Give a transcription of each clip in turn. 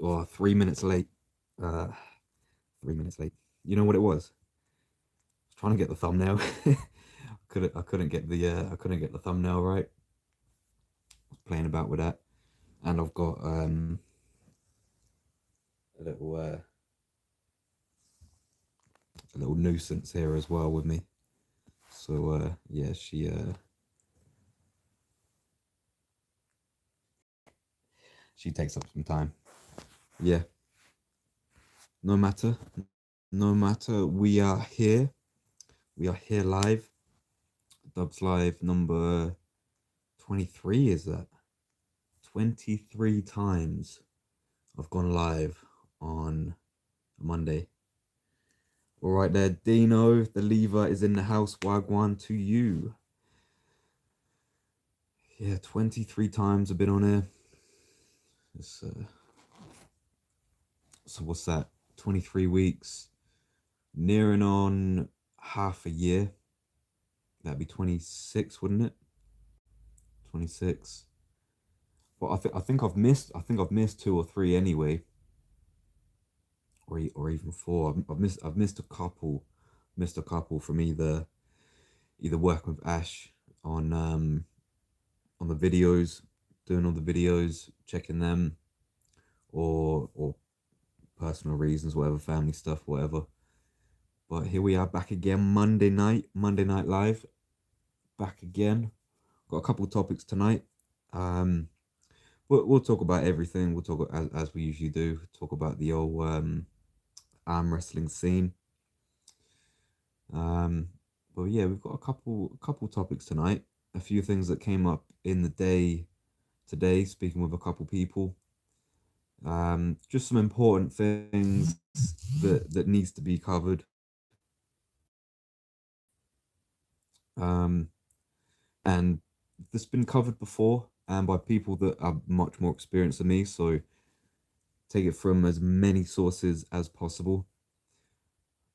or 3 minutes late. Uh, 3 minutes late. You know what it was? I was trying to get the thumbnail. I couldn't get the thumbnail right. I was playing about with that, and I've got a little a little nuisance here as well with me. So yeah, she takes up some time. Yeah, no matter, no matter. We are here live. Dubs Live number 23 is that? 23 times I've gone live on a Monday. All right there, Dino, the lever is in the house. Wagwan to you. Yeah, 23 times I've been on here. It's, so what's that? 23 weeks, nearing on half a year. That'd be 26, wouldn't it? 26. Well, I think I've missed two or three anyway, or even four. I've missed a couple from either working with Ash on the videos, doing all the videos, checking them, or personal reasons, whatever, family stuff, whatever. But here we are back again, Monday night live, back again. Got a couple topics tonight. Um, we'll talk about everything. We'll talk as we usually do. Talk about the old arm wrestling scene. Um, but yeah, we've got a couple topics tonight. A few things that came up in the day today. Speaking with a couple people. Just some important things that needs to be covered. Um, and that's been covered before and by people that are much more experienced than me. So take it from as many sources as possible.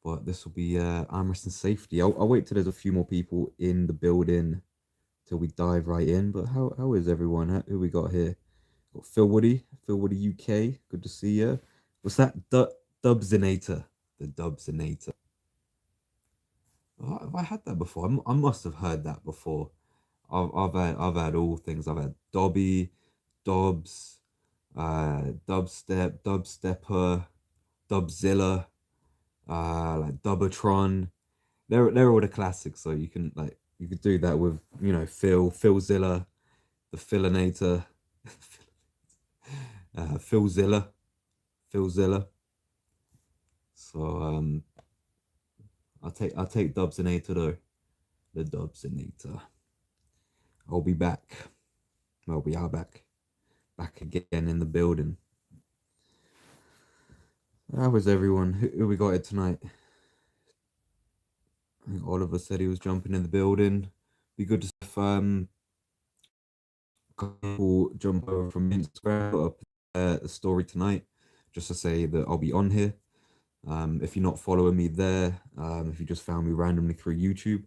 But this will be arm wrestling safety. I'll wait till there's a few more people in the building till we dive right in. But how is everyone? Who we got here? Got Phil Woody UK. Good to see you. What's that? Dubzinator. The Dubzinator. Oh, have I had that before? I must have heard that before. I've had all things. I've had Dobby, Dobbs, Dubstep, Dubstepper, Dubzilla, like Dubbatron. They're all the classics. So you could do that with Philzilla, the Philinator, Philzilla, Philzilla. So I'll take Dubsinator though, the Dubsinator. I'll be back. Well, we are back again in the building. How was everyone? Who we got it tonight? I think Oliver said he was jumping in the building. Be good to see if couple jump over from Instagram, put up a story tonight, just to say that I'll be on here. If you're not following me there, if you just found me randomly through YouTube,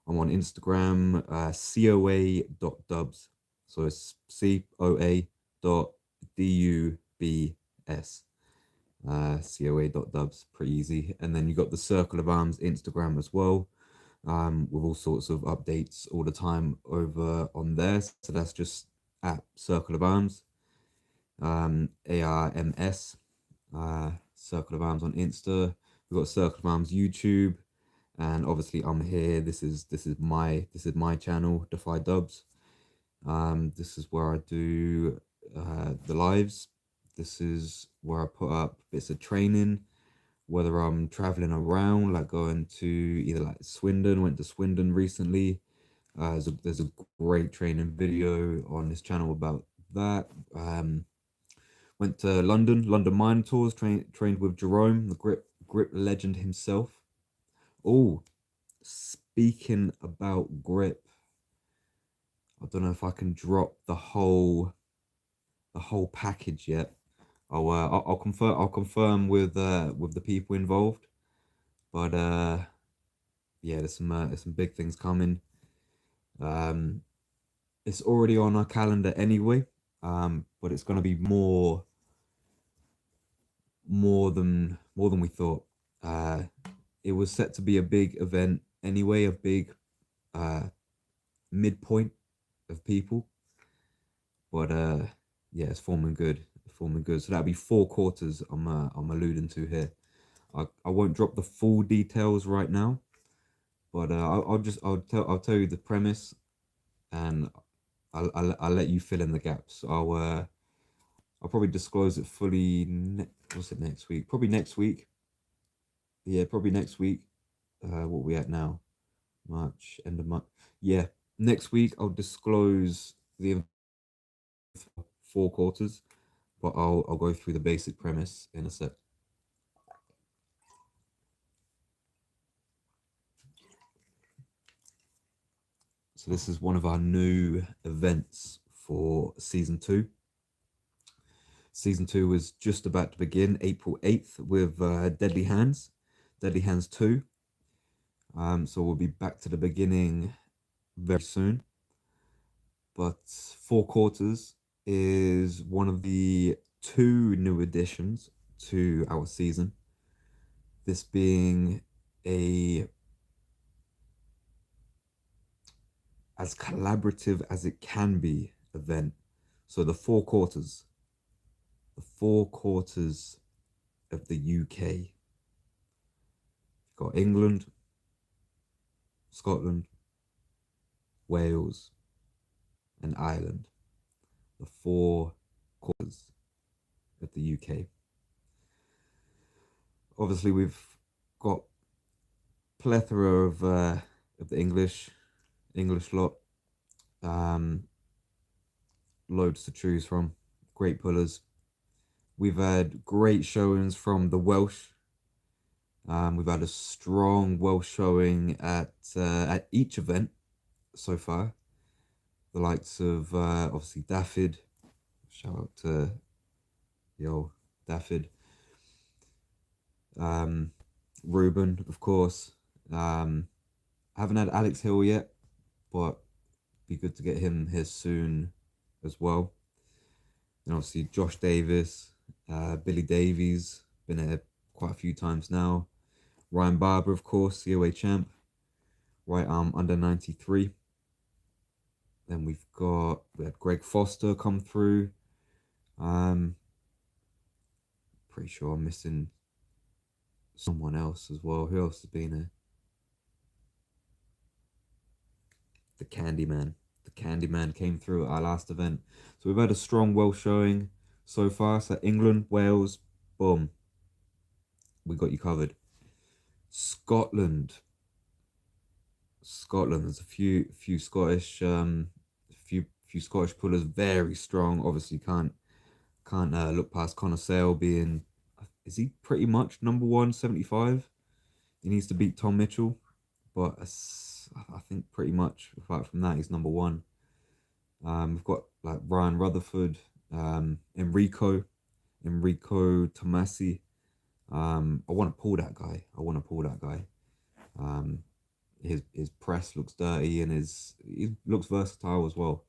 I'm on Instagram, coa.dubs. So it's coa.dubs. Coa.dubs, pretty easy. And then you got the Circle of Arms Instagram as well, with all sorts of updates all the time over on there. So that's just at Circle of Arms, ARMS, Circle of Arms on Insta. We've got Circle of Arms YouTube, and obviously I'm here. This is my channel, Defy Dubs. This is where I do the lives. This is where I put up bits of training, whether I'm traveling around, like going to either like Swindon, went to Swindon recently. There's a great training video on this channel about that. Went to London Mine Tours, trained with Jerome, the grip legend himself. Oh, speaking about grip, I don't know if I can drop the whole package yet. I'll confirm with the people involved. But yeah, there's some big things coming. Um, it's already on our calendar anyway. But it's gonna be more more than we thought. Uh, it was set to be a big event anyway, a big uh, midpoint of people, but yeah, it's forming good, forming good. So that'll be four quarters. I'm alluding to here. I won't drop the full details right now, but I'll tell you the premise, and I'll let you fill in the gaps. I'll probably disclose it fully. What's it next week? Probably next week. Yeah, probably next week. What we at now? March, end of March. Yeah, next week I'll disclose the four quarters, but I'll go through the basic premise in a sec. So this is one of our new events for season two. Season two was just about to begin, April 8th, with Deadly Hands, Deadly Hands 2. So we'll be back to the beginning very soon. But four quarters is one of the two new additions to our season. This being a as collaborative as it can be event. So the four quarters of the UK. You've got England, Scotland, Wales, and Ireland. The four quarters of the UK. Obviously, we've got plethora of the English lot. Loads to choose from. Great pullers. We've had great showings from the Welsh. We've had a strong Welsh showing at each event so far. The likes of obviously Daffyd. Shout out to yo Daffyd. Ruben, of course. Haven't had Alex Hill yet, but be good to get him here soon as well. And obviously Josh Davis, Billy Davies, been here quite a few times now. Ryan Barber, of course, COA champ. Right arm under 93. Then we had Greg Foster come through. Pretty sure I'm missing someone else as well. Who else has been here? The Candyman. The Candyman came through at our last event. So we've had a strong Welsh showing so far. So England, Wales, boom. We got you covered. Scotland. There's a few Scottish few Scottish pullers, very strong. Obviously can't look past Connor Sale being, is he pretty much number 175? He needs to beat Tom Mitchell, but I think pretty much apart from that he's number one. We've got like Ryan Rutherford, Enrico Tomasi. I want to pull that guy. His press looks dirty and he looks versatile as well.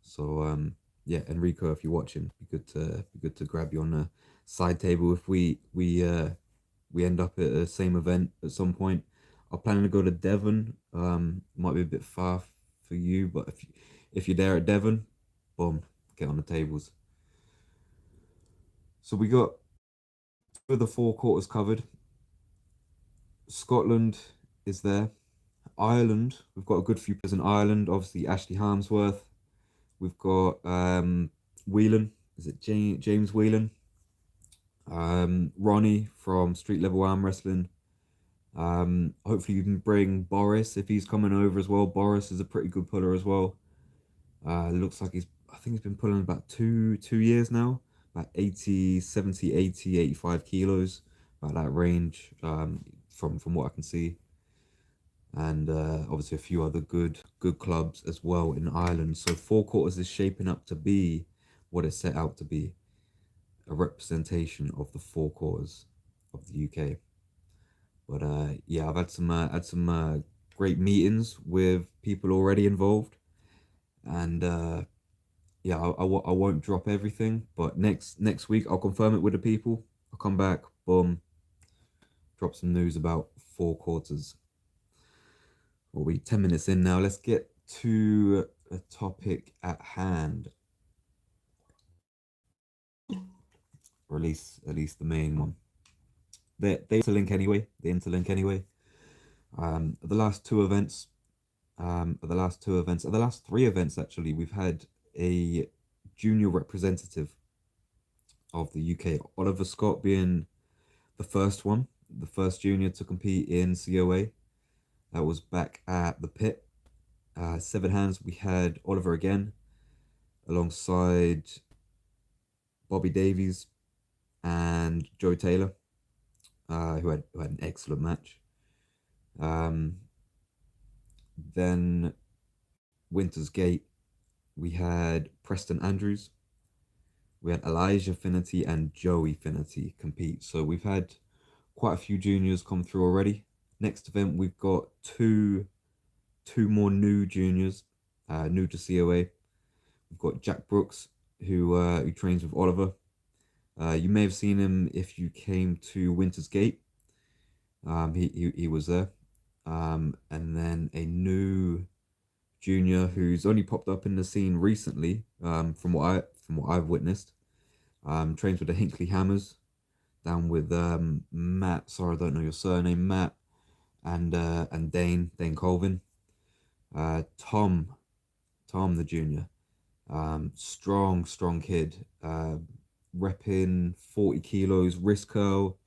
So yeah, Enrico, if you're watching, be good to grab you on the side table if we end up at the same event at some point. I'm planning to go to Devon. Might be a bit far for you, but if you're there at Devon, boom, get on the tables. So we got the four quarters covered. Scotland is there. Ireland, we've got a good few players in Ireland. Obviously, Ashley Harmsworth. We've got Whelan. Is it James Whelan? Ronnie from Street Level Arm Wrestling. Hopefully you can bring Boris if he's coming over as well. Boris is a pretty good puller as well. Looks like I think he's been pulling about two years now. About 80, 70, 80, 85 kilos. About that range, from what I can see. And obviously a few other good clubs as well in Ireland. So four quarters is shaping up to be what it's set out to be, a representation of the four quarters of the UK. But yeah, I've had some great meetings with people already involved, and yeah, I won't drop everything, but next week I'll confirm it with the people. I'll come back, boom, drop some news about four quarters. We'll be 10 minutes in now. Let's get to a topic at hand. Or at least the main one. They interlink anyway. They interlink anyway. The last two events, the last two events, the last three events actually, we've had a junior representative of the UK, Oliver Scott being the first one, the first junior to compete in COA. That was back at the pit. Seven hands, we had Oliver again, alongside Bobby Davies and Joe Taylor, who had an excellent match. Um, then Winter's Gate, we had Preston Andrews, we had Elijah Finity and Joey Finity compete. So we've had quite a few juniors come through already. Next event, we've got two more new juniors, new to COA. We've got Jack Brooks, who trains with Oliver. You may have seen him if you came to Winter's Gate. He was there. And then a new junior who's only popped up in the scene recently, from what I've witnessed. Trains with the Hinkley Hammers, down with Matt. Sorry, I don't know your surname, Matt, and Dane Colvin. Tom the junior, strong kid, repping 40 kilos wrist curl.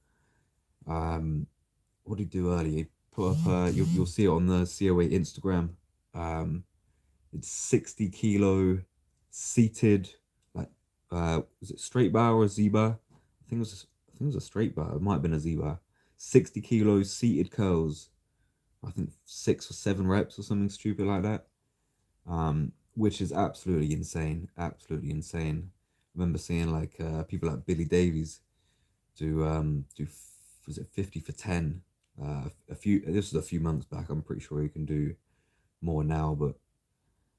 What did he do earlier? He put up, you'll see it on the COA Instagram. It's 60 kilo seated, like, was it straight bar or a Z bar? I think it was a straight bar. It might have been a Z bar. 60 kilos seated curls. I think 6 or 7 reps or something stupid like that. Which is absolutely insane. Absolutely insane. I remember seeing like people like Billy Davies do was it 50 for 10? This was a few months back. I'm pretty sure he can do more now, but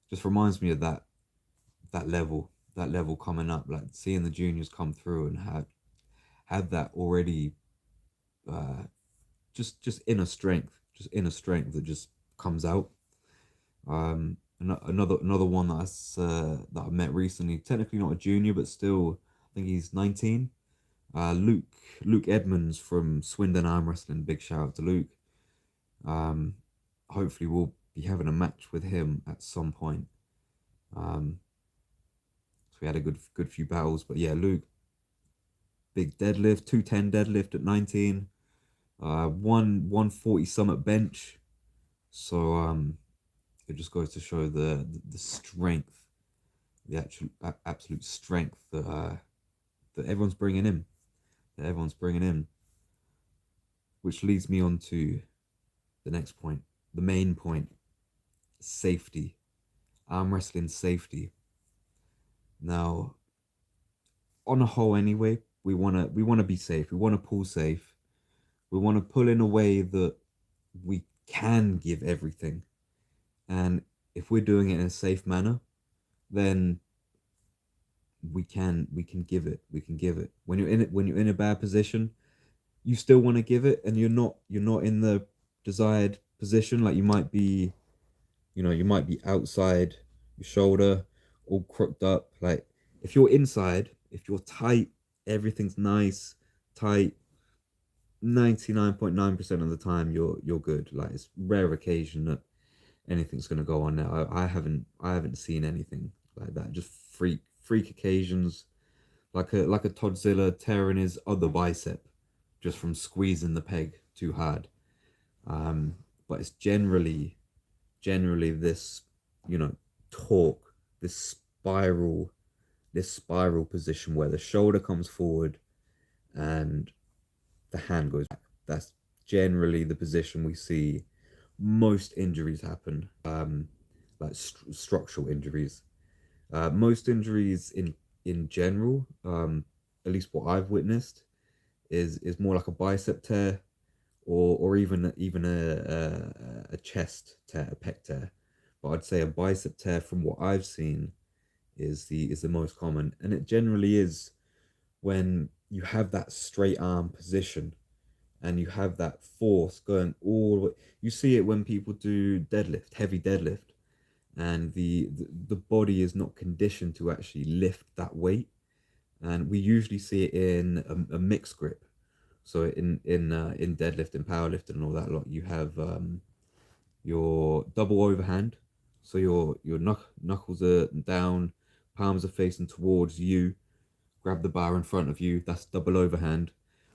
just reminds me of that level coming up, like seeing the juniors come through and have that already, uh just inner strength that just comes out. Another one that I met recently, technically not a junior, but still, I think he's 19. Luke Edmonds from Swindon Armwrestling. Big shout out to Luke. Um, Hopefully we'll be having a match with him at some point. Um, so we had a good few battles, but yeah, Luke, big deadlift, 210 deadlift at 19. 140 summit bench. So it just goes to show the strength, the actual absolute strength that everyone's bringing in, which leads me on to the next point, the main point: safety, arm wrestling safety. Now, on a whole, anyway, we wanna be safe. We wanna pull safe. We want to pull in a way that we can give everything. And if we're doing it in a safe manner, then we can give it. We can give it. When you're in a bad position, you still want to give it, and you're not in the desired position. Like you might be outside your shoulder, all crooked up. Like if you're inside, if you're tight, everything's nice, tight. 99.9% of the time you're good. Like it's rare occasion that anything's gonna go on now. I haven't seen anything like that. Just freak occasions, like a Todzilla tearing his other bicep just from squeezing the peg too hard. But it's generally this, you know, torque, this spiral, this spiral position where the shoulder comes forward and the hand goes back. That's generally the position we see most injuries happen, like structural injuries. Most injuries in general, at least what I've witnessed, is more like a bicep tear, or even a chest tear, a pec tear. But I'd say a bicep tear, from what I've seen, is the most common, and it generally is when you have that straight arm position, and you have that force going all the way. You see it when people do deadlift, heavy deadlift, and the body is not conditioned to actually lift that weight. And we usually see it in a mixed grip. So in deadlift and powerlifting and all that lot, you have your double overhand. So your knuckles are down, palms are facing towards you. Grab the bar in front of you. That's double overhand.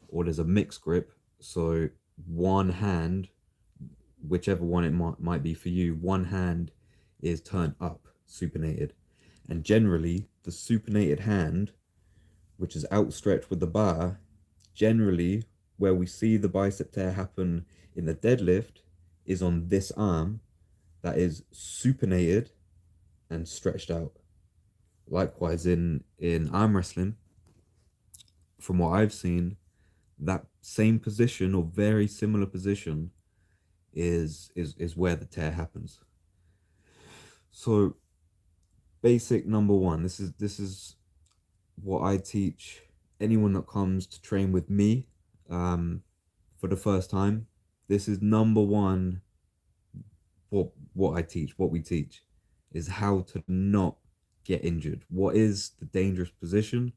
Or there's a mixed grip. So one hand, whichever one it might be for you, one hand is turned up, supinated. And generally, the supinated hand, which is outstretched with the bar, generally where we see the bicep tear happen in the deadlift is on this arm that is supinated and stretched out. Likewise, in arm wrestling, from what I've seen, that same position or very similar position is where the tear happens. So basic number one, this is what I teach anyone that comes to train with me um, for the first time. This is number one. What I teach, what we teach, is how to not get injured. What is the dangerous position?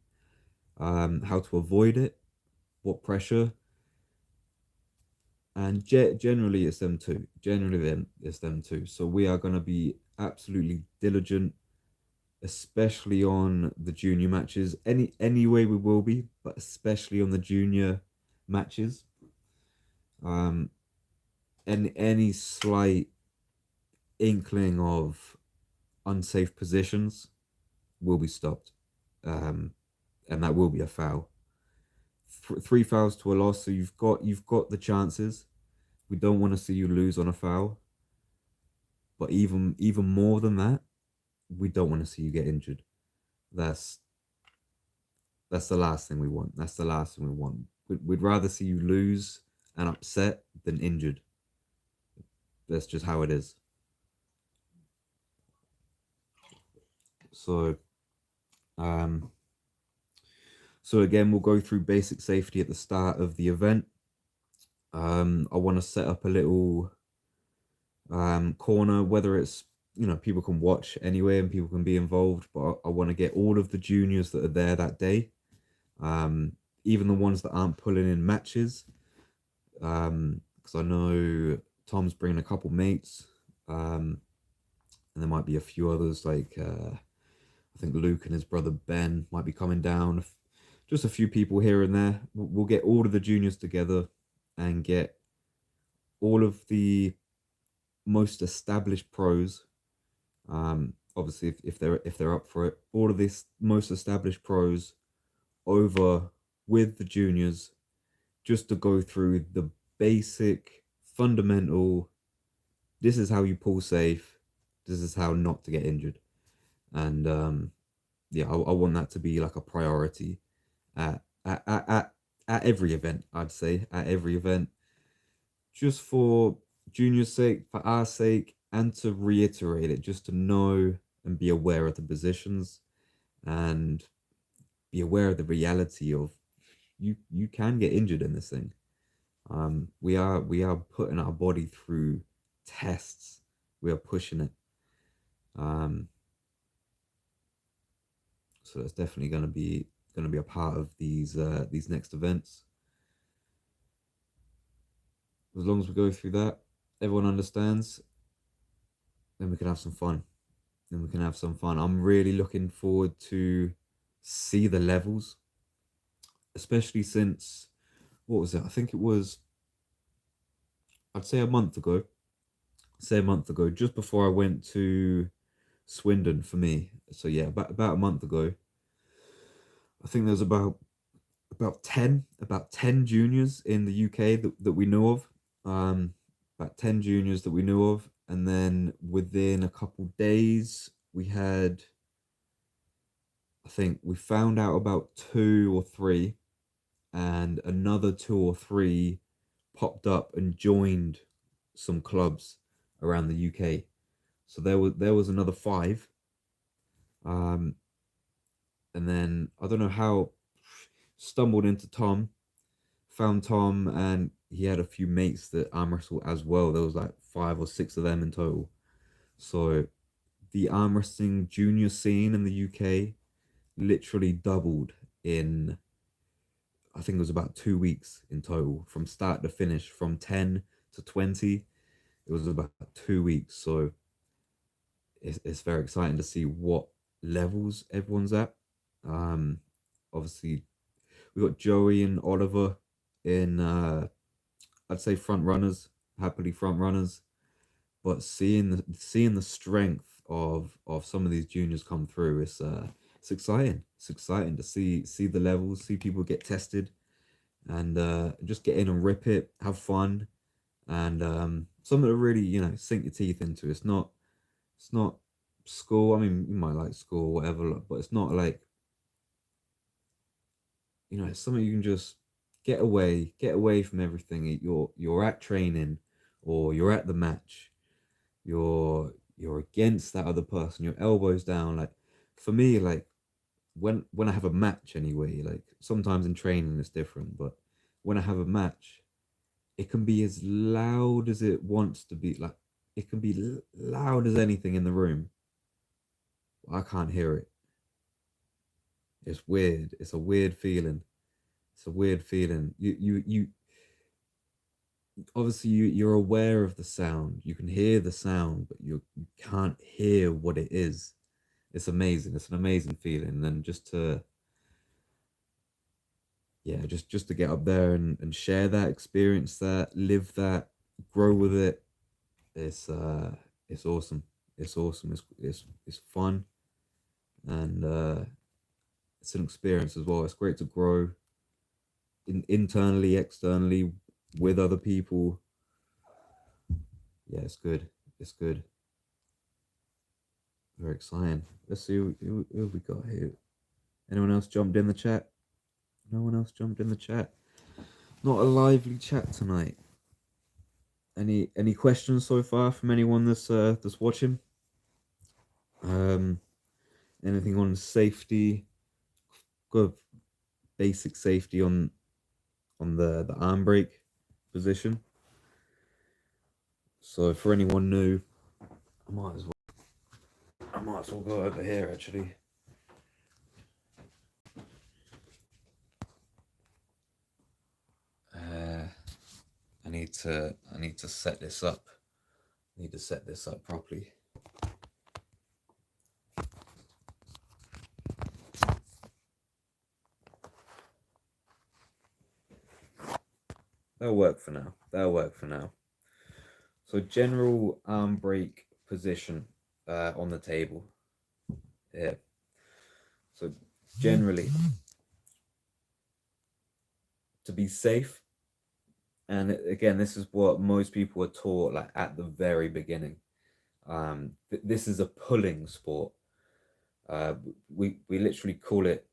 How to avoid it? What pressure? And generally, it's them two. Generally, then it's them two. So we are going to be absolutely diligent, especially on the junior matches. Anyway, we will be, but especially on the junior matches. Um, and any slight inkling of unsafe positions will be stopped, um, and that will be a foul. Three fouls to a loss, so you've got the chances. We don't want to see you lose on a foul, but even more than that, we don't want to see you get injured. That's that's the last thing we want. That's the last thing we want. We'd rather see you lose and upset than injured. That's just how it is. So, um, so again, we'll go through basic safety at the start of the event. I want to set up a little corner, whether it's people can watch anyway and people can be involved, but I want to get all of the juniors that are there that day, um, even the ones that aren't pulling in matches, because I know Tom's bringing a couple mates, and there might be a few others like I think Luke and his brother Ben might be coming down. Just a few people here and there. We'll get all of the juniors together and get all of the most established pros. Obviously, if they're up for it, all of these most established pros over with the juniors, just to go through the basic, fundamental. This is how you pull safe. This is how not to get injured, and yeah, I want that to be like a priority at at, at, at at every event. I'd say at every event, just for junior's sake, for our sake, and to reiterate it, just to know and be aware of the positions and be aware of the reality of you can get injured in this thing. We are putting our body through tests. We are pushing it. Um, so that's definitely gonna be a part of these next events. As long as we go through that, everyone understands, then we can have some fun. Then we can have some fun. I'm really looking forward to see the levels, especially since what was it? I think it was I'd say a month ago. Say a month ago, just before I went to Swindon for me. So yeah, about a month ago. I think there's about ten juniors in the UK that we know of. About 10 juniors that we knew of, and then within a couple days we had, I think we found out about two or three, and another two or three popped up and joined some clubs around the UK. So there was another five. Um, and then I don't know how. Stumbled into Tom, found Tom, and he had a few mates that arm wrestle as well. There was like 5 or 6 of them in total. So the arm wrestling junior scene in the UK literally doubled in, I think it was about 2 weeks in total, from start to finish, from 10 to 20. It was about 2 weeks. So it's very exciting to see what levels everyone's at. Um, Obviously, we got Joey and Oliver in, I'd say front runners, happily front runners. But seeing the strength of some of these juniors come through, it's exciting. It's exciting to see the levels, see people get tested, and just get in and rip it, have fun, and something to really sink your teeth into. It's not school. I mean, you might like school or whatever, but it's not like it's something you can just get away from everything. You're at training, or you're at the match. You're against that other person. Your elbows down. Like for me, like when I have a match anyway. Like sometimes in training it's different, but when I have a match, it can be as loud as it wants to be. Like it can be loud as anything in the room. I can't hear it. It's weird. It's a weird feeling. It's a weird feeling. You obviously you're aware of the sound. You can hear the sound, but you can't hear what it is. It's amazing. It's an amazing feeling. And just to just to get up there and share that, experience that, live that, grow with it. It's awesome. It's awesome. It's fun, and it's an experience as well. It's great to grow internally, externally, with other people. Yeah, it's good. It's good. Very exciting. Let's see who we got here. Anyone else jumped in the chat? No one else jumped in the chat. Not a lively chat tonight. Any questions so far from anyone that's watching? Um, Anything on safety? Got basic safety on the arm break position. So for anyone new, I might as well go over here actually. I need to set this up. I need to set this up properly. That'll work for now. That'll work for now. So general arm break position on the table. Yeah. So generally, to be safe, and again, this is what most people are taught like at the very beginning. This is a pulling sport. We literally call it,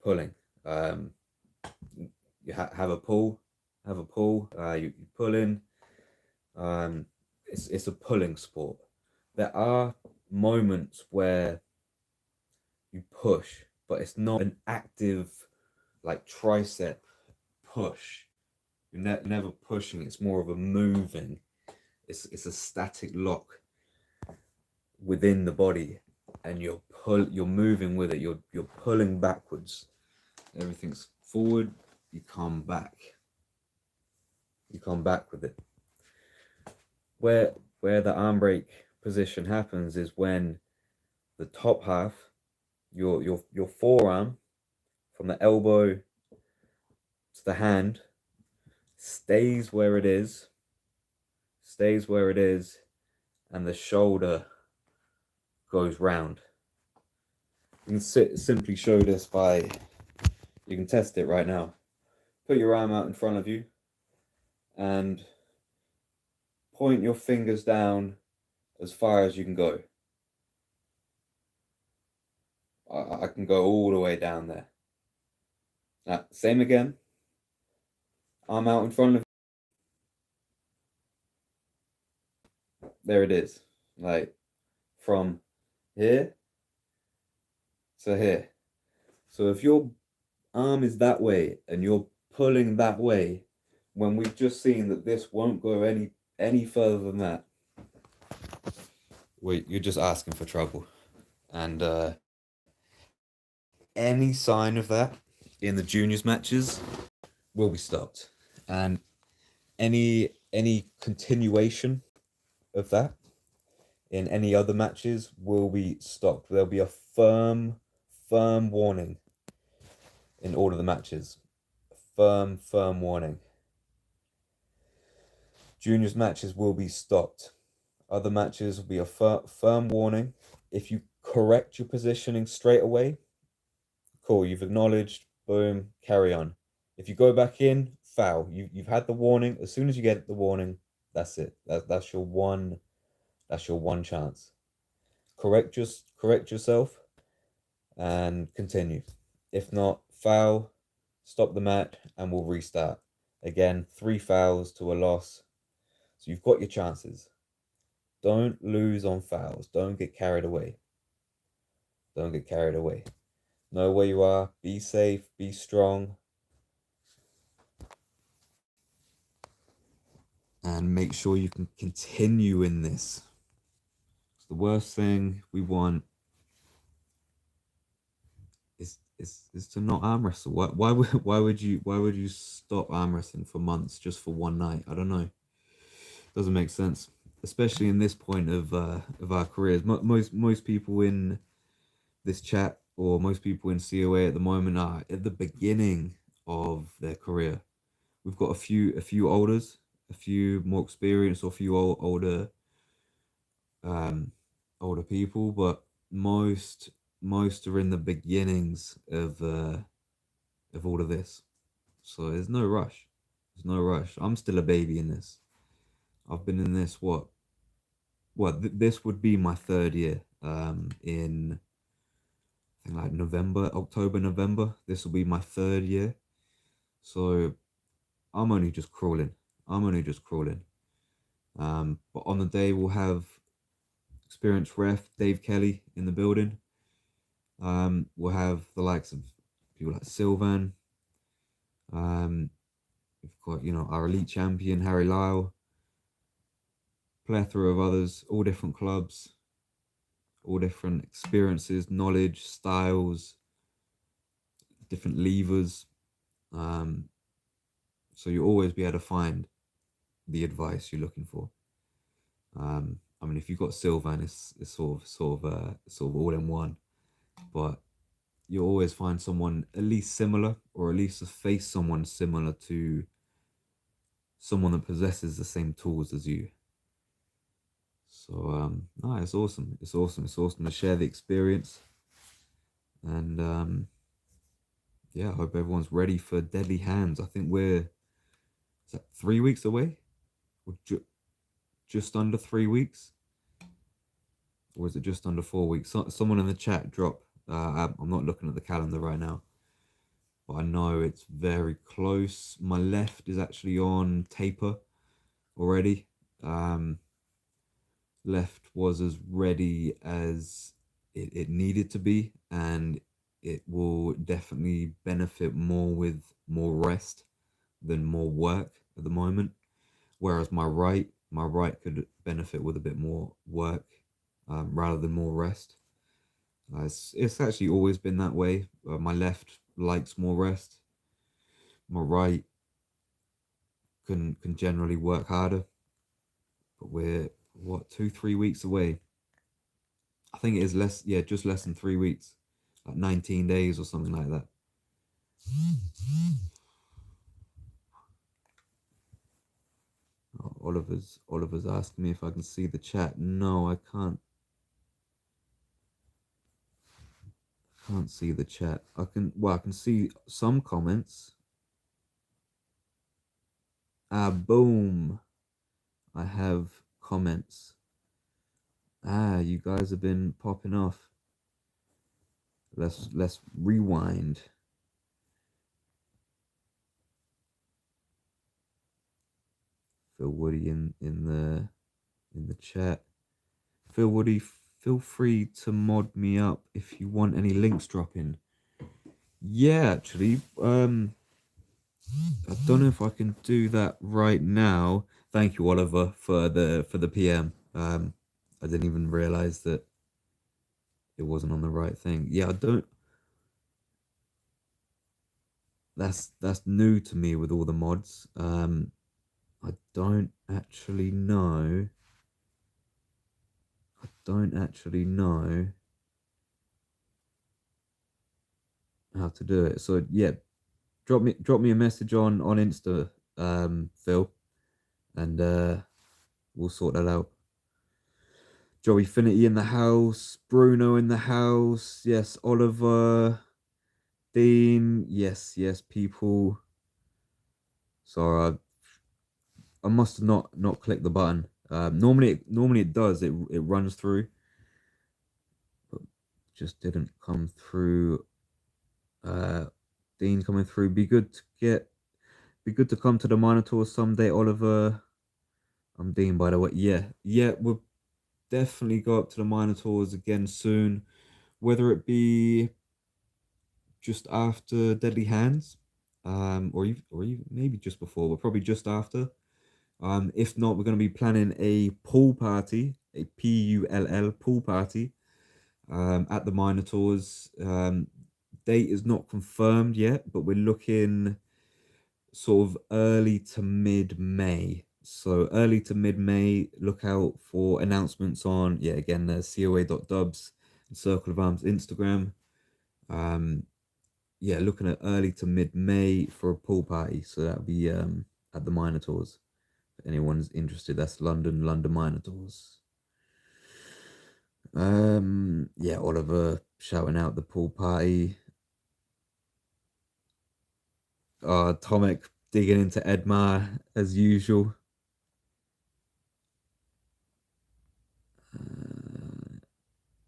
pulling. You have a pull, you pull in. It's a pulling sport. There are moments where you push, but it's not an active like tricep push. You're never pushing. It's more of a moving. It's a static lock within the body, and you're moving with it. You're pulling backwards. Everything's forward. You come back. You come back with it. Where the arm break position happens is when the top half, your forearm, from the elbow to the hand, stays where it is, and the shoulder goes round. You can simply show this by, you can test it right now. Put your arm out in front of you and point your fingers down as far as you can go. I can go all the way down there. Same again. Arm out in front of you. There it is. Like from here to here. So if your arm is that way and you're pulling that way when we've just seen that this won't go any further than that. Wait, you're just asking for trouble. And any sign of that in the juniors matches will be stopped. And any continuation of that in any other matches will be stopped. There'll be a firm warning in all of the matches. Firm warning. Juniors matches will be stopped. Other matches will be a firm warning. If you correct your positioning straight away, cool, you've acknowledged, boom, carry on. If you go back in, foul. You've had the warning. As soon as you get the warning, that's it. That's your one chance. Correct yourself and continue. If not, foul, stop the match, and we'll restart. Again, 3 fouls to a loss. So you've got your chances. Don't lose on fouls. Don't get carried away. Don't get carried away. Know where you are. Be safe. Be strong. And make sure you can continue in this. The worst thing we want is to not arm wrestle. Why would you stop arm wrestling for months just for one night? I don't know. Doesn't make sense, especially in this point of our careers. Most people in this chat or most people in COA at the moment are at the beginning of their career. We've got a few olders, a few more experienced, or a few older people, but most are in the beginnings of all of this. So there's no rush. There's no rush. I'm still a baby in this. I've been in this this would be my 3rd year. In I think like October, November. This will be my 3rd year. So I'm only just crawling. But on the day we'll have experienced ref Dave Kelly in the building. We'll have the likes of people like Sylvan. We've got, our elite champion, Harry Lyle. Plethora of others, all different clubs, all different experiences, knowledge, styles, different levers. So you'll always be able to find the advice you're looking for. I mean, if you've got Sylvan, it's sort of all in one. But you'll always find someone at least similar, or at least face someone similar to someone that possesses the same tools as you. So no, it's awesome. It's awesome to share the experience. And yeah, I hope everyone's ready for Deadly Hands. I think is that 3 weeks away? Or just under 3 weeks? Or is it just under 4 weeks? Someone in the chat drop. I'm not looking at the calendar right now, but I know it's very close. My left is actually on taper already. Left was as ready as it needed to be, and it will definitely benefit more with more rest than more work at the moment. Whereas my right could benefit with a bit more work rather than more rest. It's actually always been that way. My left likes more rest. My right can generally work harder. But we're 2-3 weeks away. I think it is less, yeah, just less than 3 weeks, like 19 days or something like that. Oh, Oliver's asking me if I can see the chat. No, I can't. Can't see the chat. I can see some comments. Boom. I have comments. You guys have been popping off. Let's rewind. Phil Woody in the chat. Phil Woody, feel free to mod me up if you want any links dropping. Yeah, actually. I don't know if I can do that right now. Thank you, Oliver, for the PM. I didn't even realize that it wasn't on the right thing. Yeah, I don't. That's new to me with all the mods. I don't actually know. I don't actually know how to do it. So yeah, drop me a message on Insta, Phil, and we'll sort that out. Joey Finity in the house, Bruno in the house, yes, Oliver, Dean, yes, people. Sorry, I must have not clicked the button. Normally it does. It runs through, but just didn't come through. Uh, Dean coming through. Be good to come to the Minotaur someday, Oliver. I'm Dean, by the way. Yeah, we'll definitely go up to the Minotaurs again soon. Whether it be just after Deadly Hands, or maybe just before, but probably just after. If not, we're going to be planning a pool party, a PULL pool party, at the Minotaurs. Date is not confirmed yet, but we're looking sort of early to mid May. So early to mid May, look out for announcements on, yeah, again, the coa.dubs and Circle of Arms Instagram. Um, yeah, looking at early to mid May for a pool party. So that'll be at the Minotaurs. If anyone's interested, that's London Minotaurs. Yeah, Oliver shouting out the pool party. Tomic digging into Edmar as usual. Uh,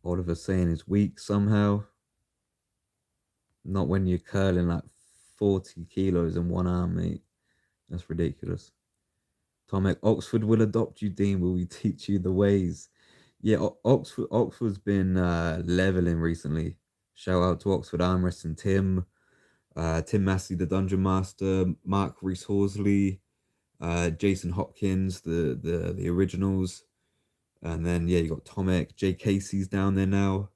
Oliver saying he's weak somehow. Not when you're curling like 40 kilos in one arm, mate. That's ridiculous. Tomek, Oxford will adopt you, Dean. Will we teach you the ways? Yeah, Oxford's been leveling recently. Shout out to Oxford Armwrestling Tim, Tim Massey, the Dungeon Master, Mark Reese Horsley, Jason Hopkins, the originals, and then yeah, you got Tomek, Jay Casey's down there now,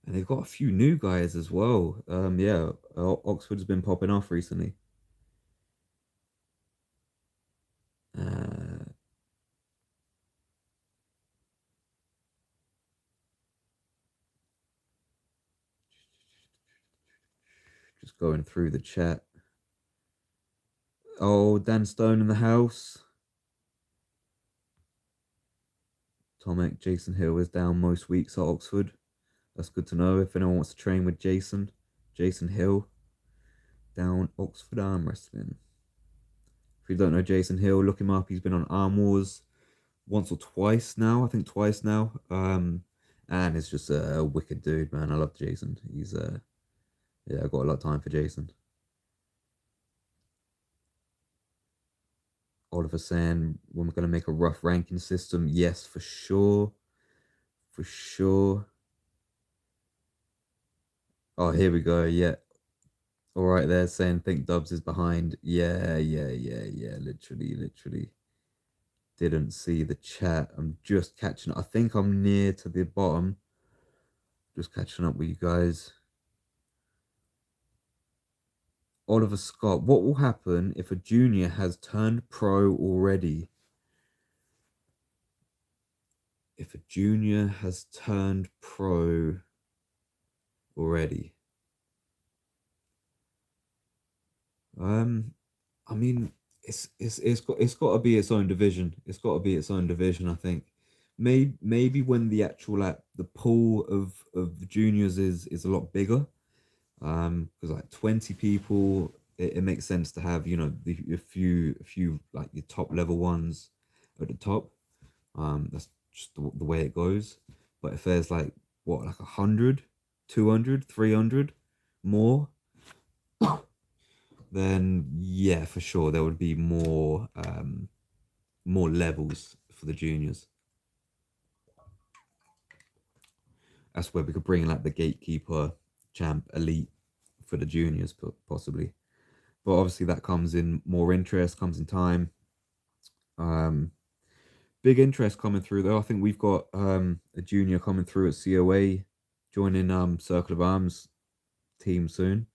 and they've got a few new guys as well. Yeah, Oxford's been popping off recently. Uh, just going through the chat. Oh, Dan Stone in the house. Tomek, Jason Hill is down most weeks at Oxford. That's good to know. If anyone wants to train with Jason Hill, down Oxford Arm Wrestling. If you don't know Jason Hill, look him up. He's been on Arm Wars once or twice now. I think twice now. And it's just a wicked dude, man. I love Jason. He's yeah, I got a lot of time for Jason. Oliver saying when we're gonna make a rough ranking system, yes, for sure, for sure. Oh, here we go. Yeah, all right. There saying think Dubs is behind. Yeah. Literally. Didn't see the chat. I'm just catching up. I think I'm near to the bottom. Just catching up with you guys. Oliver Scott, what will happen if a junior has turned pro already? If a junior has turned pro already. Um, I mean, it's got to be its own division. It's got to be its own division. I think maybe when the actual like the pool of juniors is a lot bigger. Because like 20 people, it makes sense to have a few like your top level ones at the top. That's just the way it goes. But if there's like what, like 100, 200, 300 more, then yeah, for sure there would be more levels for the juniors. That's where we could bring like the gatekeeper champ elite for the juniors, possibly. But obviously that comes in more interest, comes in time. Um, Big interest coming through though. I think we've got a junior coming through at COA, joining Circle of Arms team soon.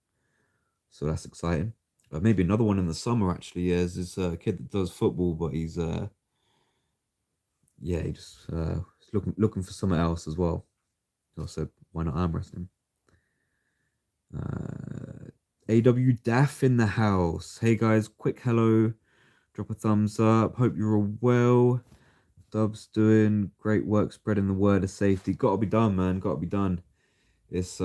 So that's exciting. Maybe another one in the summer actually is this kid that does football, but he's yeah, he just he's looking for something else as well. So why not arm wrestling? AW Daff in the house. Hey guys, quick hello. Drop a thumbs up. Hope you're all well. Dub's doing great work spreading the word of safety. Gotta be done, man. Gotta be done. It's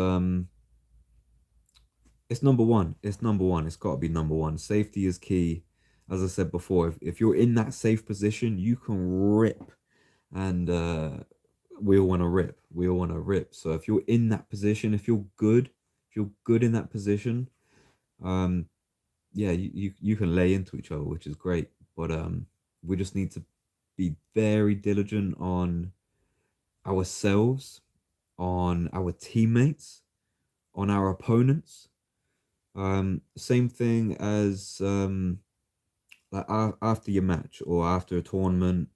it's number one. It's number one. It's gotta be number one. Safety is key. As I said before, if you're in that safe position, you can rip. And we all want to rip. We all want to rip. So if you're in that position, if you're good in that position, um, yeah, you can lay into each other, which is great. But we just need to be very diligent on ourselves, on our teammates, on our opponents. Same thing as like after your match or after a tournament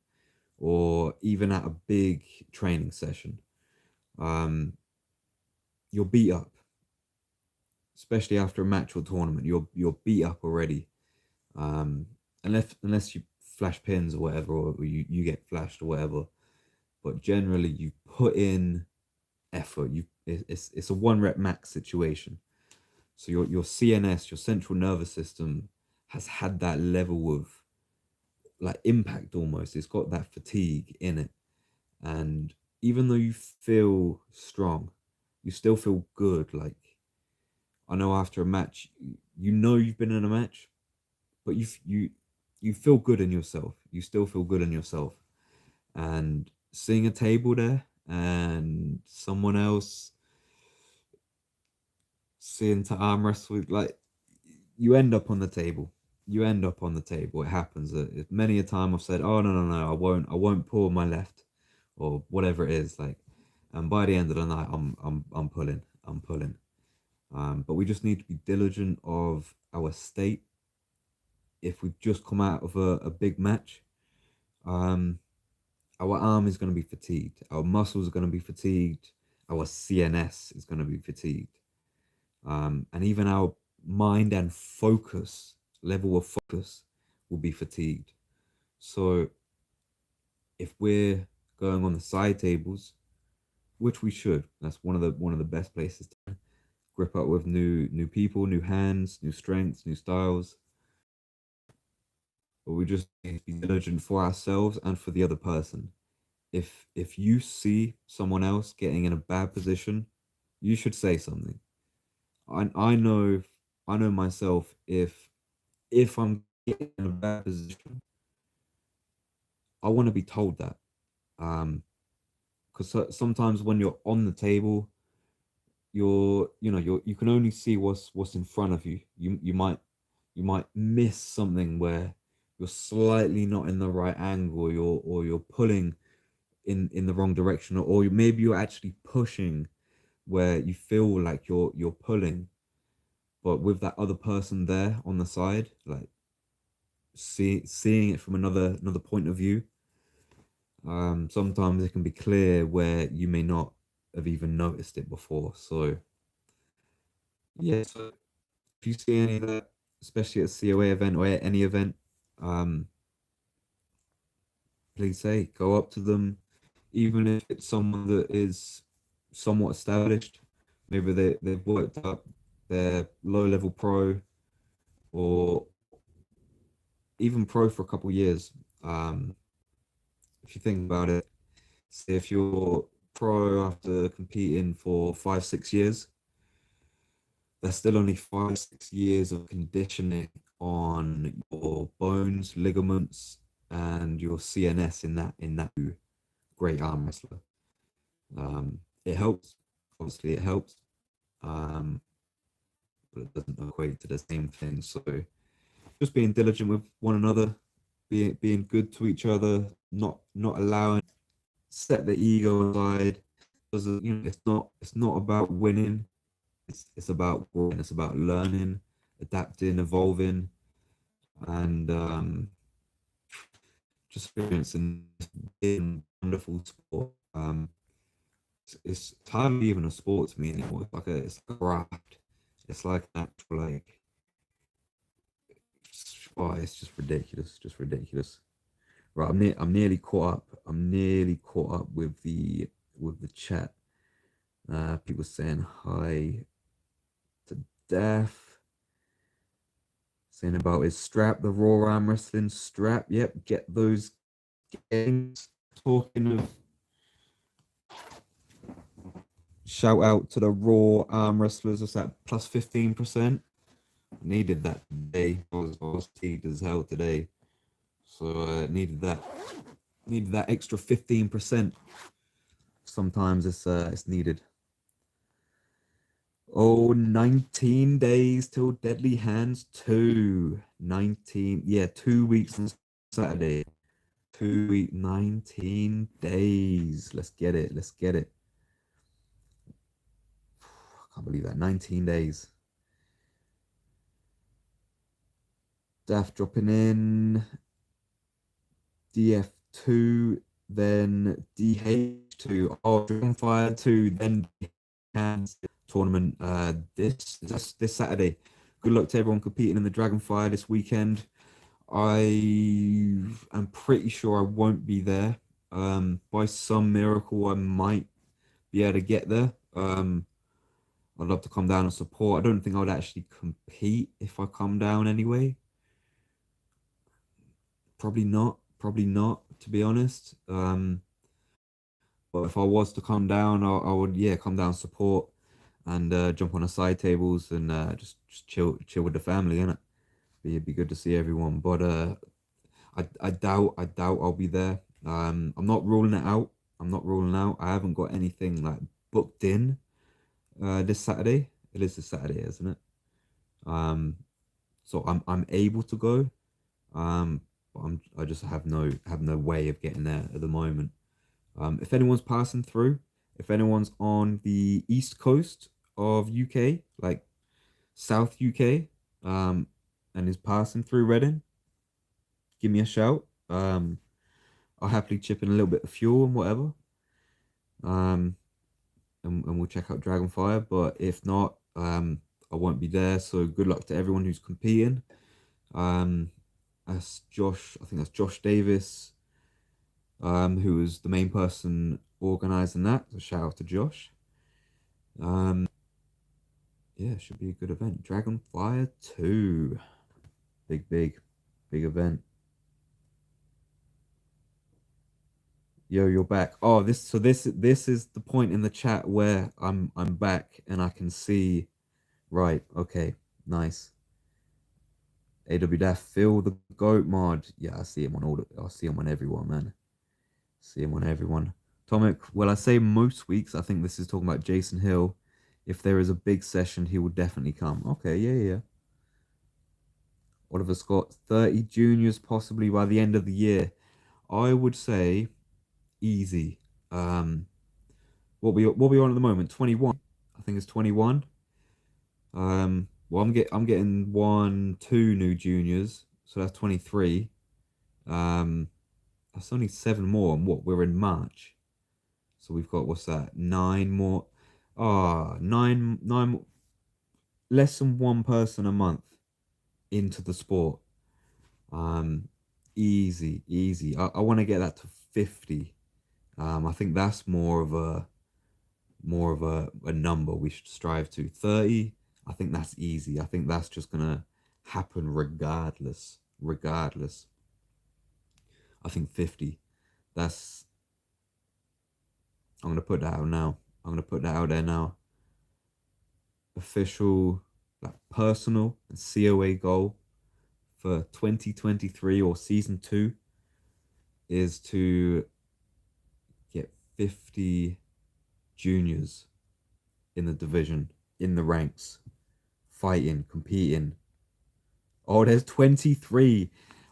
or even at a big training session. Um, you're beat up, especially after a match or tournament. You're beat up already. Um, unless you flash pins or whatever, or you get flashed or whatever. But generally, you put in effort. It's a one rep max situation. So your CNS, your central nervous system, has had that level of like impact almost. It's got that fatigue in it, and even though you feel strong, you still feel good. Like I know after a match, you know you've been in a match, but you feel good in yourself. You still feel good in yourself, and seeing a table there and someone else seeing to arm wrestle like you end up on the table. You end up on the table. It happens. Many a time I've said, "Oh no, I won't pull my left," or whatever it is. Like, and by the end of the night, I'm pulling. I'm pulling. But we just need to be diligent of our state. If we've just come out of a big match, um, our arm is going to be fatigued. Our muscles are going to be fatigued. Our CNS is going to be fatigued. And even our mind and focus level of focus will be fatigued. So if we're going on the side tables, which we should, that's one of the best places to grip up with new people, new hands, new strengths, new styles. But we just need to be diligent for ourselves and for the other person. If you see someone else getting in a bad position, you should say something. I know I know myself if I'm getting in a bad position, I want to be told that. Because sometimes when you're on the table, you can only see what's in front of you. You might miss something where you're slightly not in the right angle, or you're pulling in the wrong direction, or maybe you're actually pushing where you feel like you're pulling, but with that other person there on the side, like seeing it from another point of view. Sometimes it can be clear where you may not have even noticed it before. So yeah, so if you see any of that, especially at a COA event or at any event, um, please say go up to them, even if it's someone that is somewhat established. Maybe they've worked up their low level pro or even pro for a couple of years. Um, if you think about it, say if you're pro after competing for 5 6 years, there's still only 5 6 years of conditioning on your bones, ligaments, and your CNS in that great arm wrestler. It helps, obviously it helps, um, but it doesn't equate to the same thing. So just being diligent with one another, being good to each other, not allowing set the ego aside. Because it's not about winning. It's about growing, it's about learning, adapting, evolving, and just experiencing in wonderful sport. It's hardly even a sport to me anymore. It's like a craft. It's like an actual like oh, it's just ridiculous, just ridiculous. Right, I'm nearly caught up. I'm nearly caught up with the chat. People saying hi to Death, saying about his strap, the Raw Arm Wrestling strap. Yep, get those games. Talking of, shout out to the Raw Arm Wrestlers. What's that? Plus 15%. Needed that today. I was fatigued as hell today, so needed that. Needed that extra 15%. Sometimes it's needed. Oh, 19 days till Deadly Hands 2. 19, yeah, 2 weeks on Saturday. 2 week, 19 days. Let's get it. Let's get it. I can't believe that. 19 days. Daft dropping in. DF2, then DH2. Oh, Dragonfire 2, then Hands tournament this Saturday. Good luck to everyone competing in the Dragonfire this weekend. I am pretty sure I won't be there. By some miracle, I might be able to get there. I'd love to come down and support. I don't think I would actually compete if I come down anyway. Probably not. Probably not, to be honest. But if I was to come down, I would, yeah, come down support and jump on the side tables and just chill with the family, innit? It'd be good to see everyone. But I doubt I'll be there. I'm not ruling it out. I'm not ruling out. I haven't got anything like booked in this Saturday. It is this Saturday, isn't it? Um, so I'm able to go. But I just have no way of getting there at the moment. If anyone's passing through, if anyone's on the east coast of UK, like South UK, and is passing through Reading, give me a shout. I'll happily chip in a little bit of fuel and whatever. Um, and we'll check out Dragonfire. But if not, I won't be there. So good luck to everyone who's competing. Um, that's Josh. I think that's Josh Davis. Who was the main person organizing that. So shout out to Josh. Um, yeah, it should be a good event. Dragonfire 2. Big event. Yo, you're back. Oh, this is the point in the chat where I'm back and I can see. Right, okay, nice. AWDF, Phil the Goat mod. Yeah, I see him on I see him on everyone, man. See him on everyone. Tomic, well, I say most weeks. I think this is talking about Jason Hill. If there is a big session, he will definitely come. Okay, yeah. Oliver Scott, 30 juniors possibly by the end of the year. I would say easy. What we on at the moment? 21. I think it's 21. Well, I'm getting one, two new juniors, so that's 23. Um, that's only seven more, and what we're in March, so we've got what's that? Nine more. Nine, less than one person a month into the sport. Um, easy. I want to get that to 50. I think that's more of a number we should strive to. 30, I think that's easy. I think that's just gonna happen regardless. Regardless. I think 50. That's I'm gonna put that out now. I'm gonna put that out there now. Official, like personal and COA goal for 2023 or season 2 is to get 50 juniors in the division, in the ranks, fighting, competing. Oh, there's 23.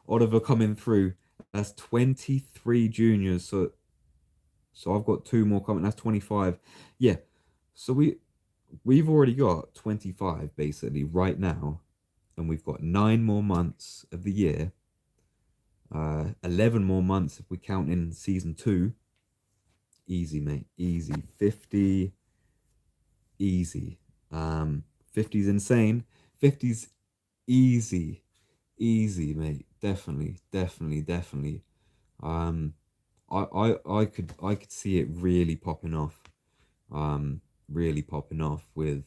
Oliver coming through. That's 23 juniors. So I've got two more coming. That's 25. Yeah. So we've already got 25 basically right now, and we've got 9 more months of the year. 11 more months if we count in season two. Easy, mate. Easy. 50. Easy. 50's insane. 50's easy. Easy, mate. Definitely. Definitely. Definitely. Um, I could see it really popping off. Really popping off with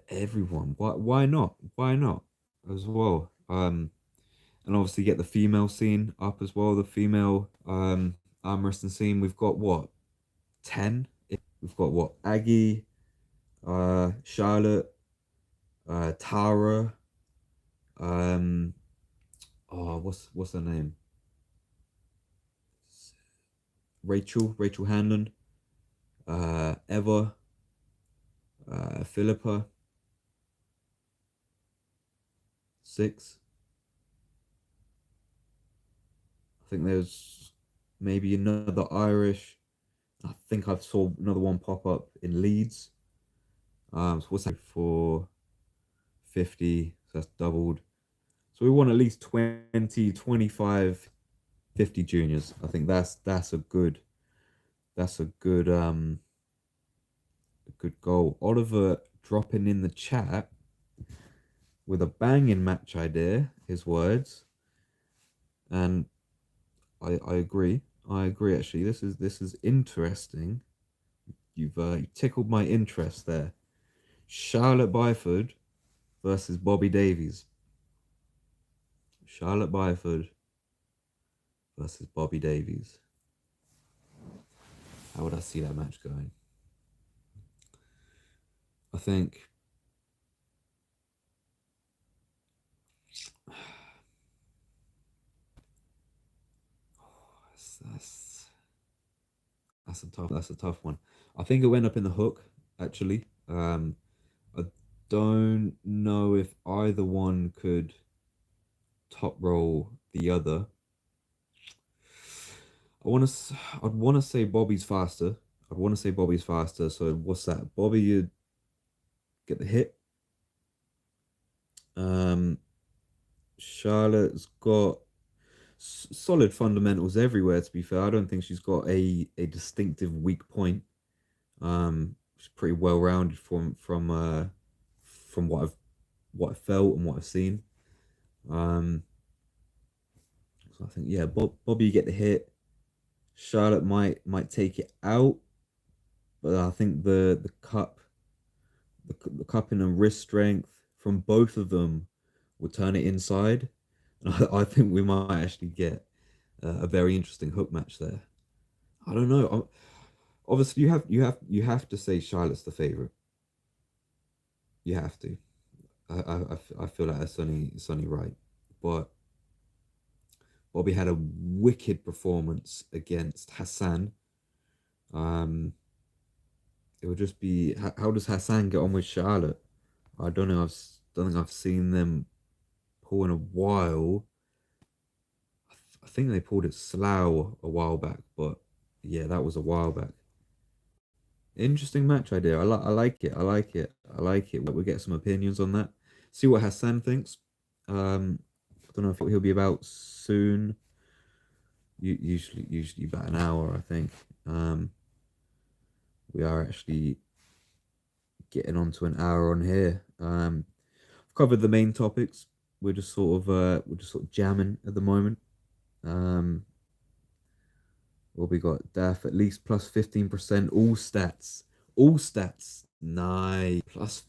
everyone. Why not? Why not as well? And obviously get the female scene up as well. The female arm wrestling scene. We've got what 10. We've got what Aggie, Charlotte, Tara. Um, oh, what's her name? Rachel Hanlon. Eva, Philippa. 6. I think there's maybe another Irish. I think I saw another one pop up in Leeds. So what's that for 50? So that's doubled. So we want at least 20, 25, 50 juniors. I think that's a good goal. Oliver dropping in the chat with a banging match idea, his words. And I agree. I agree actually. This is interesting. You've tickled my interest there. Charlotte Byford versus Bobby Davies. Charlotte Byford versus Bobby Davies. How would I see that match going? I think that's that's a tough one. I think it went up in the hook actually. I don't know if either one could top roll the other. I want to. I'd want to say Bobby's faster. I'd want to say Bobby's faster. So what's that? Bobby, you get the hit. Um, Charlotte's got solid fundamentals everywhere. To be fair, I don't think she's got a distinctive weak point. She's pretty well rounded from what I felt and what I've seen. Um, so I think yeah, Bobby you get the hit. Charlotte might take it out, but I think the cupping and wrist strength from both of them will turn it inside. And I think we might actually get a very interesting hook match there. I don't know. Obviously, you have to say Charlotte's the favorite. You have to. I feel like it's only right. But Bobby had a wicked performance against Hassan. Um, it would just be how does Hassan get on with Charlotte? I don't know. Don't think I've seen them pull in a while. I think they pulled it Slough a while back, but yeah, that was a while back. Interesting match idea. I like it. I like it. I like it. We'll get some opinions on that. See what Hassan thinks. I don't know if he'll be about soon. Usually about an hour, I think. We are actually getting onto an hour on here. I've covered the main topics. We're just sort of jamming at the moment. Um, what we got? Daff at least plus 15%. All stats. All stats. Nice. Plus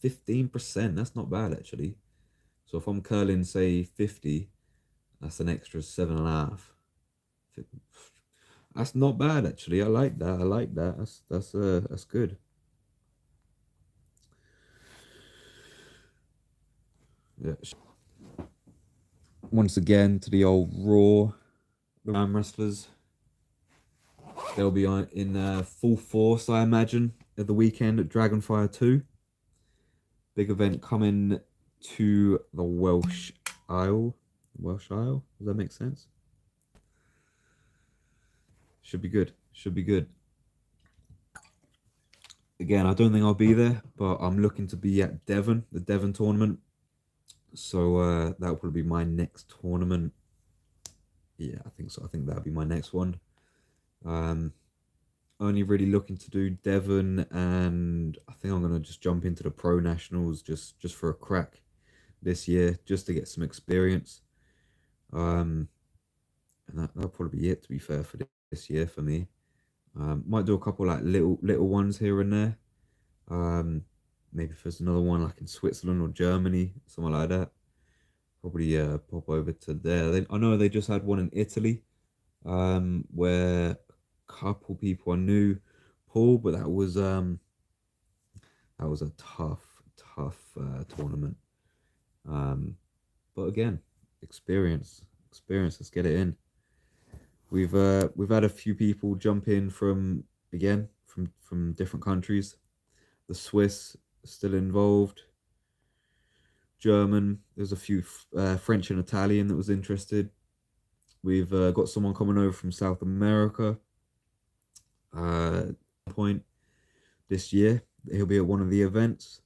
15%. That's not bad actually. So if I'm curling, say 50, that's an extra 7.5. That's not bad actually. I like that. I like that. That's good. Yeah. Once again to the old Raw arm wrestlers. They'll be on in full force, I imagine, at the weekend at Dragonfire 2. Big event coming to the Welsh Isle. Welsh Isle? Does that make sense? Should be good. Should be good. Again, I don't think I'll be there, but I'm looking to be at Devon, the Devon tournament. So that'll probably be my next tournament. Yeah, I think so. I think that'll be my next one. Um, Only really looking to do Devon, and I think I'm gonna just jump into the Pro Nationals just for a crack this year, just to get some experience. Um, and that'll probably be it. To be fair, for this year for me, might do a couple like little ones here and there. Um, Maybe if there's another one like in Switzerland or Germany, something like that. Probably pop over to there. I know they just had one in Italy, where a couple people I knew Paul, but that was a tough tournament. Um, but again, experience. Let's get it in. We've had a few people jump in from again from different countries. The Swiss still involved. German. There's a few French and Italian that was interested. We've got someone coming over from South America. Point this year, he'll be at one of the events.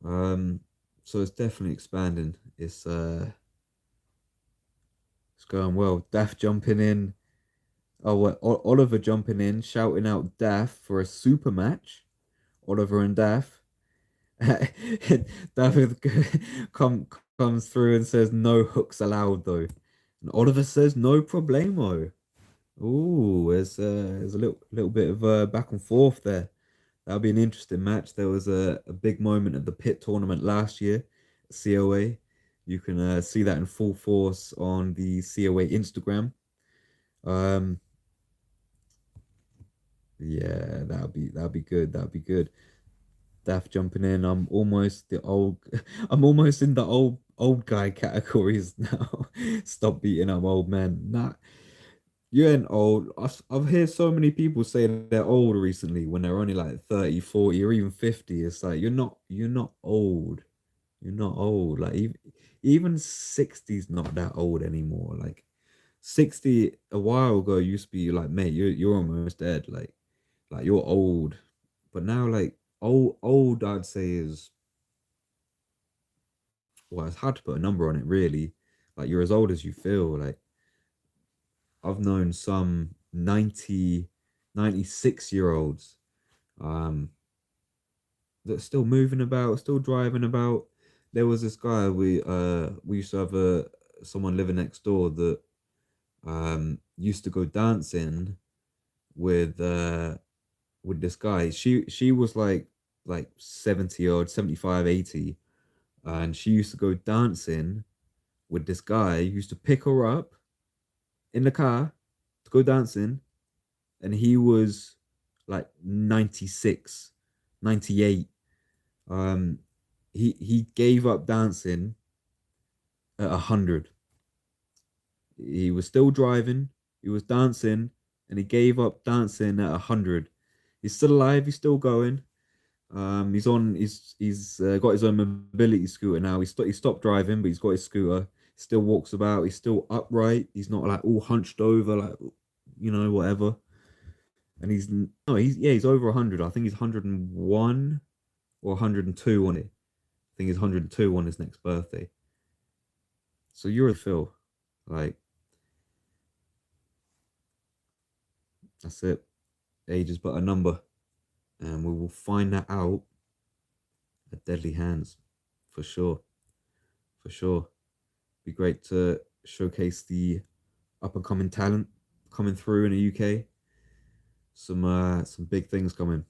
Um, so it's definitely expanding. It's going well. Daft jumping in. Oh, what, Oliver jumping in, shouting out Daft for a super match. Oliver and Daft. David come comes through and says no hooks allowed though. And Oliver says no problemo. Ooh, there's a little bit of back and forth there. That'll be an interesting match. There was a big moment at the pit tournament last year, COA. You can see that in full force on the COA Instagram. Um, yeah, that'll be good. That'll be good. Daft jumping in. I'm almost the old. I'm almost in the old guy categories now. Stop beating up old men. Nah, you ain't old. I've heard so many people say they're old recently when they're only like 30, 40, or even 50. It's like you're not old. You're not old. Like even 60's not that old anymore. Like 60 a while ago used to be like, mate, you're almost dead. Like you're old. But now like old I'd say is, well, it's hard to put a number on it really. Like you're as old as you feel. Like I've known some 96 year olds um that are still moving about, still driving about. There was this guy we used to have someone living next door that used to go dancing with with this guy. She was like 70 odd, 75, 80, and she used to go dancing with this guy who used to pick her up in the car to go dancing, and he was like 96, 98. um he gave up dancing at 100. He was still driving, he was dancing, and he gave up dancing at 100. He's still alive, he's still going. He's got his own mobility scooter now. He stopped driving, but he's got his scooter. He still walks about. He's still upright. He's not like all hunched over, like whatever. And he's no, he's over 100. I think he's 101 or 102 on it. I think he's 102 on his next birthday. So you're a Phil, like that's it. Age is but a number, and we will find that out at Deadly Hands, for sure, for sure. Be great to showcase the up and coming talent coming through in the UK. Some big things coming,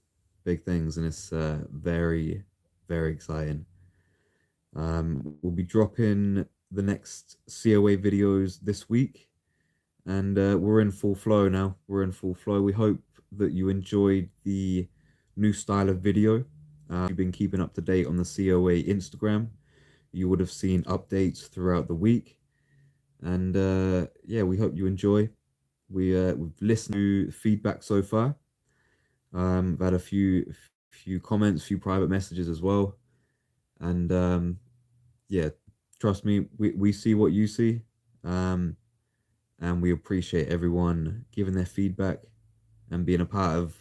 big things, and it's very exciting. We'll be dropping the next COA videos this week, and we're in full flow now. We're in full flow. We hope that you enjoyed the new style of video. You've been keeping up to date on the COA Instagram. You would have seen updates throughout the week, and yeah, we hope you enjoy. We've listened to feedback so far. I've had a few comments, few private messages as well, and yeah, trust me, we see what you see, um, and we appreciate everyone giving their feedback and being a part of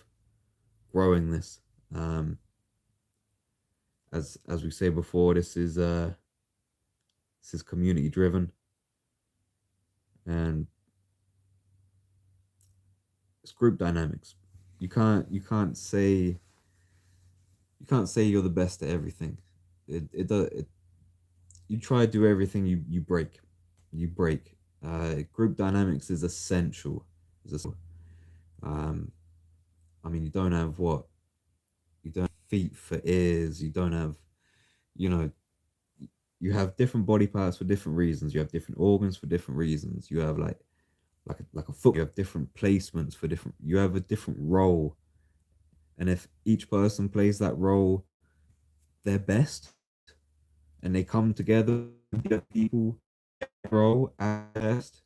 growing this. Um, as we say before, this is community driven, and it's group dynamics. You can't say you're the best at everything. You try to do everything, you break. Group dynamics is essential. Um, I mean, you don't have feet for ears. You don't have, you know, you have different body parts for different reasons. You have different organs for different reasons. You have like a foot. You have different placements for different. You have a different role, and if each person plays that role their best, and they come together, people role at best,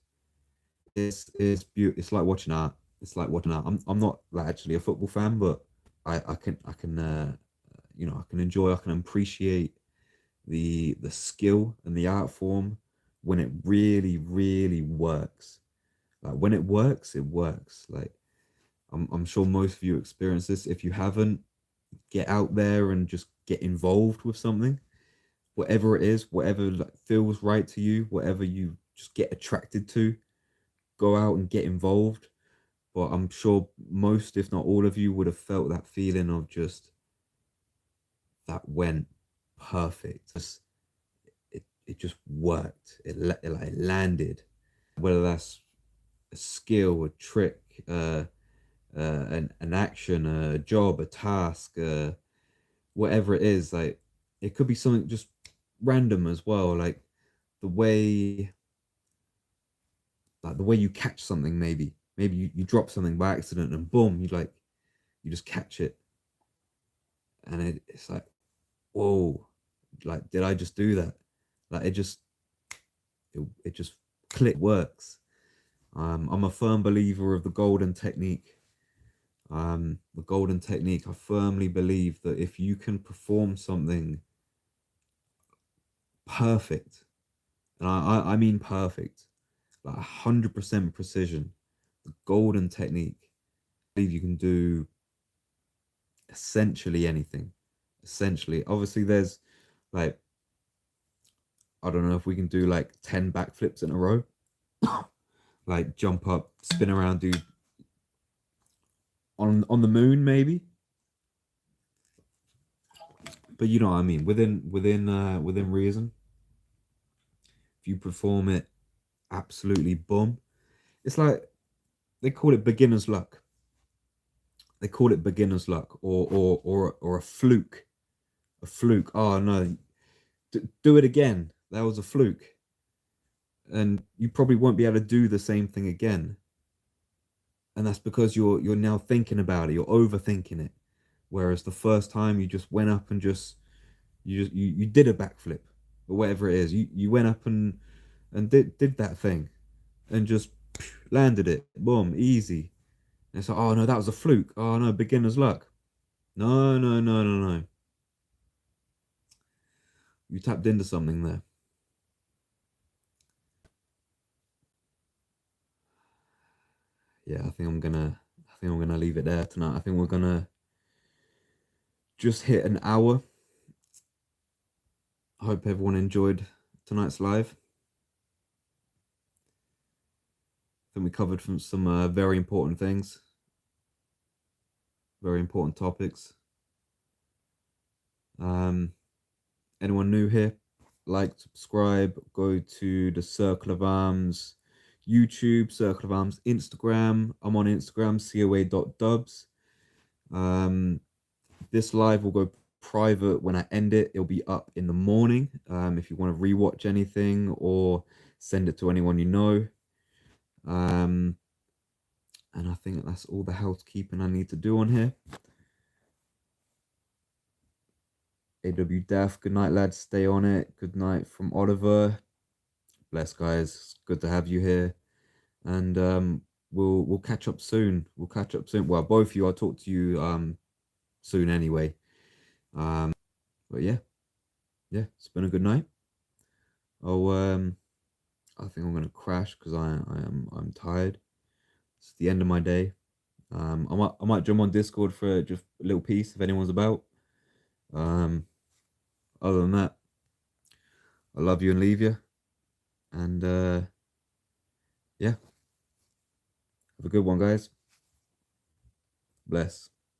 it's beautiful. It's like watching art. I'm not like actually a football fan, but I can enjoy. I can appreciate the skill and the art form when it really really works. Like when it works, it works. Like I'm sure most of you experience this. If you haven't, get out there and just get involved with something, whatever it is, whatever like feels right to you, whatever you just get attracted to. Go out and get involved. But I'm sure most, if not all of you, would have felt that feeling of just that went perfect. It just worked. It landed. Whether that's a skill, a trick, an action, a job, a task, whatever it is, like it could be something just random as well, the way the way you catch something. Maybe you drop something by accident and boom, you just catch it, and it's like, whoa, like did I just do that? Like it just click works. I'm a firm believer of the golden technique. The golden technique, I firmly believe that if you can perform something perfect, and I mean perfect, like 100% precision, the golden technique, I believe you can do essentially anything. Essentially, obviously, there's like, I don't know if we can do like 10 backflips in a row, like jump up, spin around, do on the moon maybe, but you know what I mean. Within reason, if you perform it absolutely boom, it's like they call it beginner's luck. They call it beginner's luck, or a fluke. A fluke. Oh no, do it again. That was a fluke, and you probably won't be able to do the same thing again. And that's because you're now thinking about it. You're overthinking it. Whereas the first time you just went up and you did a backflip or whatever it is. You went up and did that thing and just landed it. Boom, easy. And it's like, oh no, that was a fluke. Oh no, beginner's luck. No, no, no, no, no. You tapped into something there. Yeah, I think I'm gonna leave it there tonight. I think we're gonna just hit an hour. I hope everyone enjoyed tonight's live. I think we covered some very important things, very important topics. Um, Anyone new here, like, subscribe, go to the Circle of Arms YouTube, Circle of Arms Instagram. I'm on Instagram, coa.dubs. This live will go private when I end it. It'll be up in the morning. If you want to rewatch anything or send it to anyone you know. And I think that's all the housekeeping I need to do on here. AW Def, good night, lads. Stay on it. Good night from Oliver. Bless, guys. Good to have you here. And we'll catch up soon. We'll catch up soon. Well, both of you, I'll talk to you soon anyway. But yeah, it's been a good night. Oh, I think I'm gonna crash because I'm tired. It's the end of my day. I might jump on Discord for just a little piece if anyone's about. Um, Other than that, I love you and leave you, and yeah, have a good one, guys. Bless.